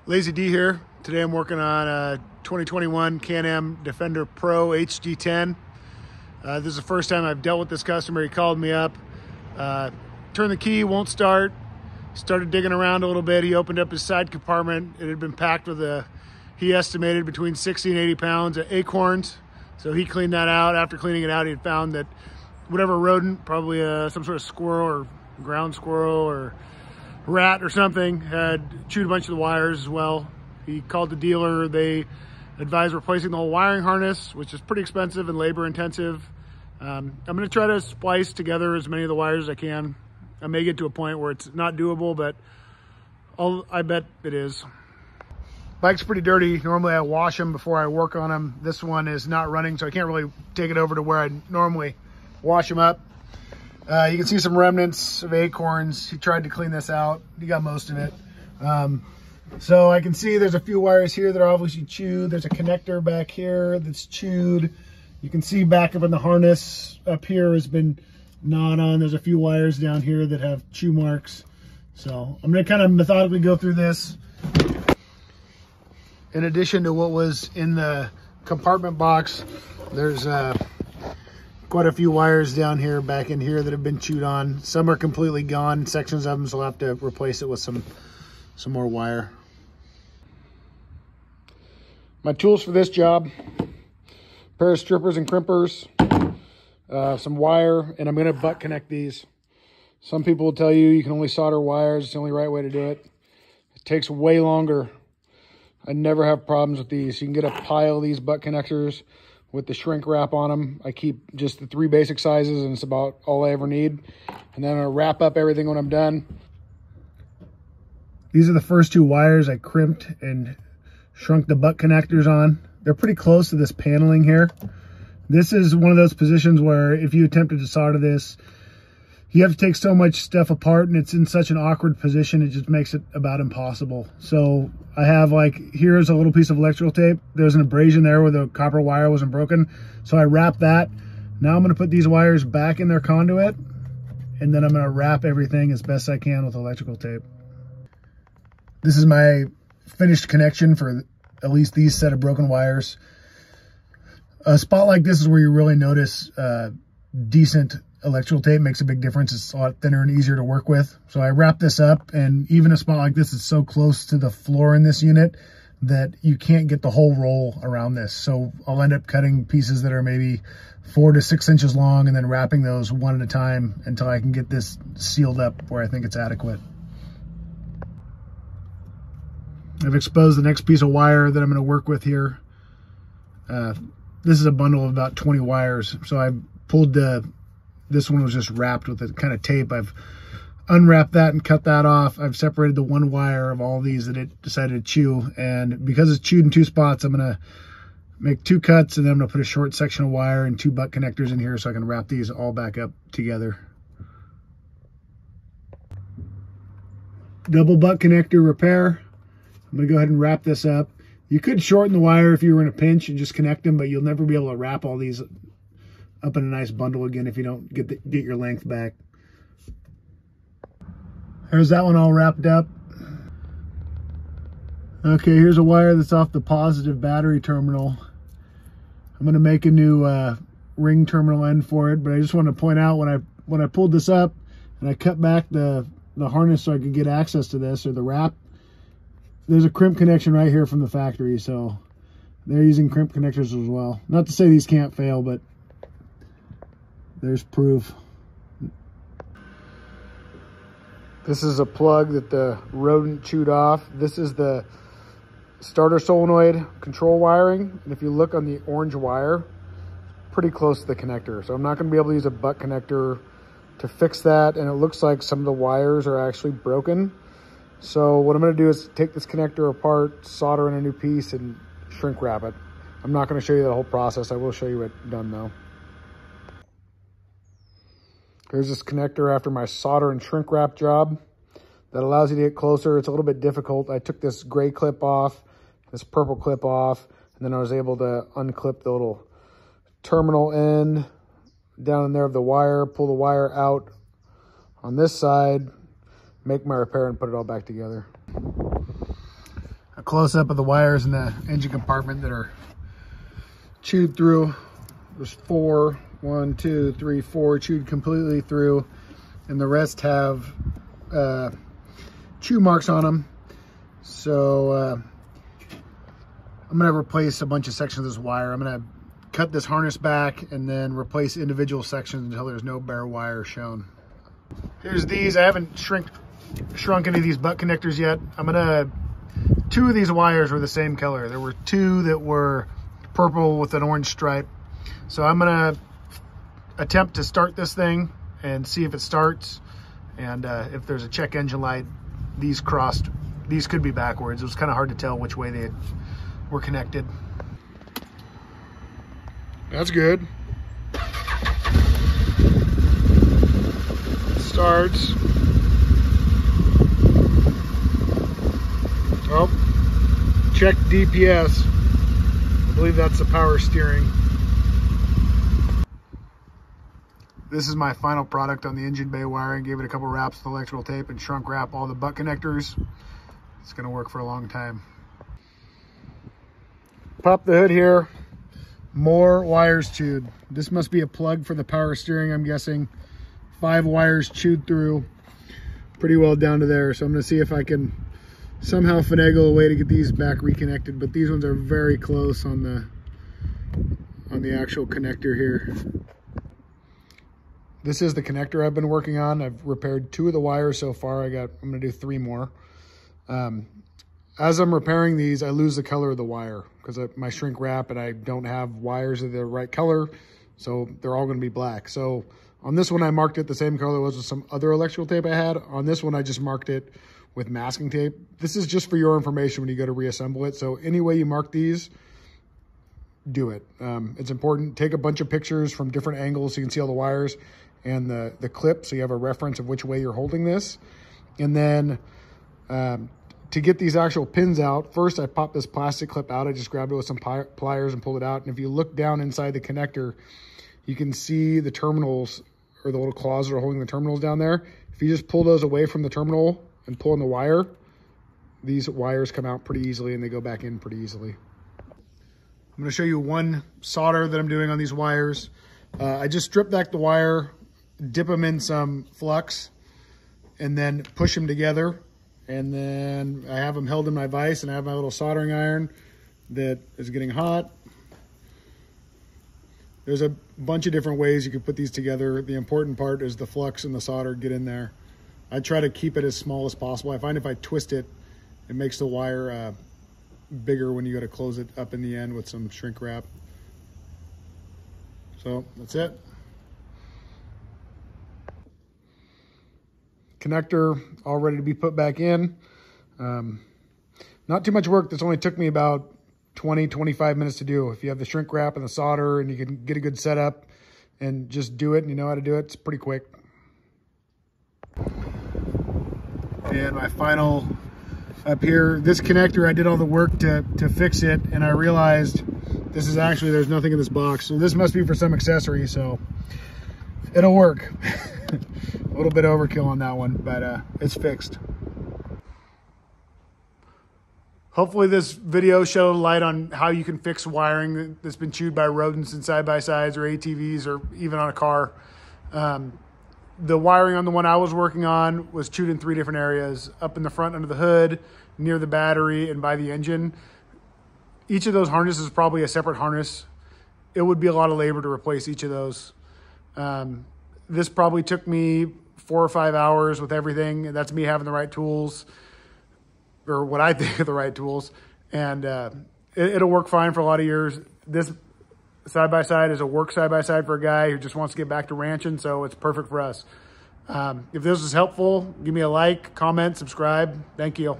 Lazy D here. Today I'm working on a 2021 Can-Am Defender Pro HD10. This is the first time I've dealt with this customer. He called me up, turned the key, won't start. Started digging around a little bit. He opened up his side compartment. It had been packed with he estimated between 60 and 80 pounds of acorns. So he cleaned that out. After cleaning it out, he had found that whatever rodent, probably some sort of squirrel or ground squirrel or rat or something, had chewed a bunch of the wires as well. He called the dealer. They advised replacing the whole wiring harness, which is pretty expensive and labor intensive. I'm going to try to splice together as many of the wires as I can. I may get to a point where it's not doable, but I bet it is. Bike's pretty dirty. Normally I wash them before I work on them. This one is not running, so I can't really take it over to where I normally wash them up. You can see some remnants of acorns. He tried to clean this out. He got most of it. So I can see there's a few wires here that are obviously chewed. There's a connector back here that's chewed. You can see back up in the harness up here has been gnawed on. There's a few wires down here that have chew marks. So I'm going to kind of methodically go through this. In addition to what was in the compartment box, there's quite a few wires down here, back in here, that have been chewed on. Some are completely gone, sections of them, so I'll have to replace it with some more wire. My tools for this job: a pair of strippers and crimpers, some wire, and I'm going to butt connect these. Some people will tell you you can only solder wires. It's the only right way to do it. It takes way longer. I never have problems with these. You can get a pile of these butt connectors with the shrink wrap on them. I keep just the 3 basic sizes, and it's about all I ever need. And then I'm gonna wrap up everything when I'm done. These are the first 2 wires I crimped and shrunk the butt connectors on. They're pretty close to this paneling here. This is one of those positions where if you attempted to solder this, you have to take so much stuff apart, and it's in such an awkward position, it just makes it about impossible. So I have, like, here's a little piece of electrical tape. There's an abrasion there where the copper wire wasn't broken. So I wrapped that. Now I'm gonna put these wires back in their conduit, and then I'm gonna wrap everything as best I can with electrical tape. This is my finished connection for at least these set of broken wires. A spot like this is where you really notice decent electrical tape makes a big difference. It's a lot thinner and easier to work with. So I wrap this up, and even a spot like this is so close to the floor in this unit that you can't get the whole roll around this. So I'll end up cutting pieces that are maybe 4 to 6 inches long and then wrapping those one at a time until I can get this sealed up where I think it's adequate. I've exposed the next piece of wire that I'm going to work with here. This is a bundle of about 20 wires. So I pulled this one was just wrapped with a kind of tape. I've unwrapped that and cut that off. I've separated the 1 wire of all these that it decided to chew. And because it's chewed in 2 spots, I'm going to make 2 cuts, and then I'm going to put a short section of wire and 2 butt connectors in here so I can wrap these all back up together. Double butt connector repair. I'm going to go ahead and wrap this up. You could shorten the wire if you were in a pinch and just connect them, but you'll never be able to wrap all these up in a nice bundle again if you don't get your length back. There's that one all wrapped up. Okay, here's a wire that's off the positive battery terminal. I'm going to make a new ring terminal end for it, but I just want to point out when I pulled this up and I cut back the harness so I could get access to this, or the wrap, there's a crimp connection right here from the factory, so they're using crimp connectors as well. Not to say these can't fail, but there's proof. This is a plug that the rodent chewed off. This is the starter solenoid control wiring. And if you look on the orange wire, pretty close to the connector. So I'm not going to be able to use a butt connector to fix that. And it looks like some of the wires are actually broken. So what I'm going to do is take this connector apart, solder in a new piece, and shrink wrap it. I'm not going to show you the whole process. I will show you it done though. Here's this connector after my solder and shrink wrap job that allows you to get closer. It's a little bit difficult. I took this gray clip off, this purple clip off, and then I was able to unclip the little terminal end down in there of the wire, pull the wire out on this side, make my repair, and put it all back together. I close-up of the wires in the engine compartment that are chewed through. There's 4, 1, 2, 3, 4 chewed completely through, and the rest have chew marks on them. So I'm gonna replace a bunch of sections of this wire. I'm gonna cut this harness back and then replace individual sections until there's no bare wire shown. Here's these. I haven't shrunk any of these butt connectors yet. Two of these wires were the same color. There were 2 that were purple with an orange stripe. So I'm gonna attempt to start this thing and see if it starts. And if there's a check engine light, these could be backwards. It was kind of hard to tell which way they were connected. That's good. Starts. Oh, check DPS. I believe that's the power steering. This is my final product on the engine bay wiring. Gave it a couple wraps with electrical tape and shrunk wrap all the butt connectors. It's gonna work for a long time. Pop the hood here. More wires chewed. This must be a plug for the power steering, I'm guessing. 5 wires chewed through pretty well down to there. So I'm gonna see if I can somehow finagle a way to get these back reconnected, but these ones are very close on the actual connector here. This is the connector I've been working on. I've repaired 2 of the wires so far. I'm gonna do 3 more. As I'm repairing these, I lose the color of the wire because of my shrink wrap, and I don't have wires of the right color, so they're all gonna be black. So on this one, I marked it the same color it was with some other electrical tape I had. On this one, I just marked it with masking tape. This is just for your information when you go to reassemble it. So any way you mark these, do it. It's important. Take a bunch of pictures from different angles so you can see all the wires and the clip, so you have a reference of which way you're holding this. And then to get these actual pins out, first I popped this plastic clip out. I just grabbed it with some pliers and pulled it out. And if you look down inside the connector, you can see the terminals, or the little claws that are holding the terminals down there. If you just pull those away from the terminal and pull on the wire, these wires come out pretty easily and they go back in pretty easily. I'm gonna show you one solder that I'm doing on these wires. I just strip back the wire, dip them in some flux, and then push them together. And then I have them held in my vise, and I have my little soldering iron that is getting hot. There's a bunch of different ways you can put these together. The important part is the flux and the solder get in there. I try to keep it as small as possible. I find if I twist it, it makes the wire bigger when you go to close it up in the end with some shrink wrap. So that's it. Connector all ready to be put back in. Not too much work. This only took me about 20-25 minutes to do. If you have the shrink wrap and the solder and you can get a good setup and just do it and you know how to do it, it's pretty quick. And my final up here, this connector, I did all the work to fix it, and I realized this is actually, there's nothing in this box. So this must be for some accessory, so it'll work. A little bit overkill on that one, but it's fixed. Hopefully this video showed light on how you can fix wiring that's been chewed by rodents in side-by-sides or ATVs or even on a car. The wiring on the one I was working on was chewed in 3 different areas: up in the front under the hood, near the battery, and by the engine. Each of those harnesses is probably a separate harness. It would be a lot of labor to replace each of those. This probably took me 4 or 5 hours with everything. That's me having the right tools, or what I think are the right tools. And it'll work fine for a lot of years. This side-by-side is a work side-by-side for a guy who just wants to get back to ranching, so it's perfect for us. If this was helpful, give me a like, comment, subscribe. Thank you.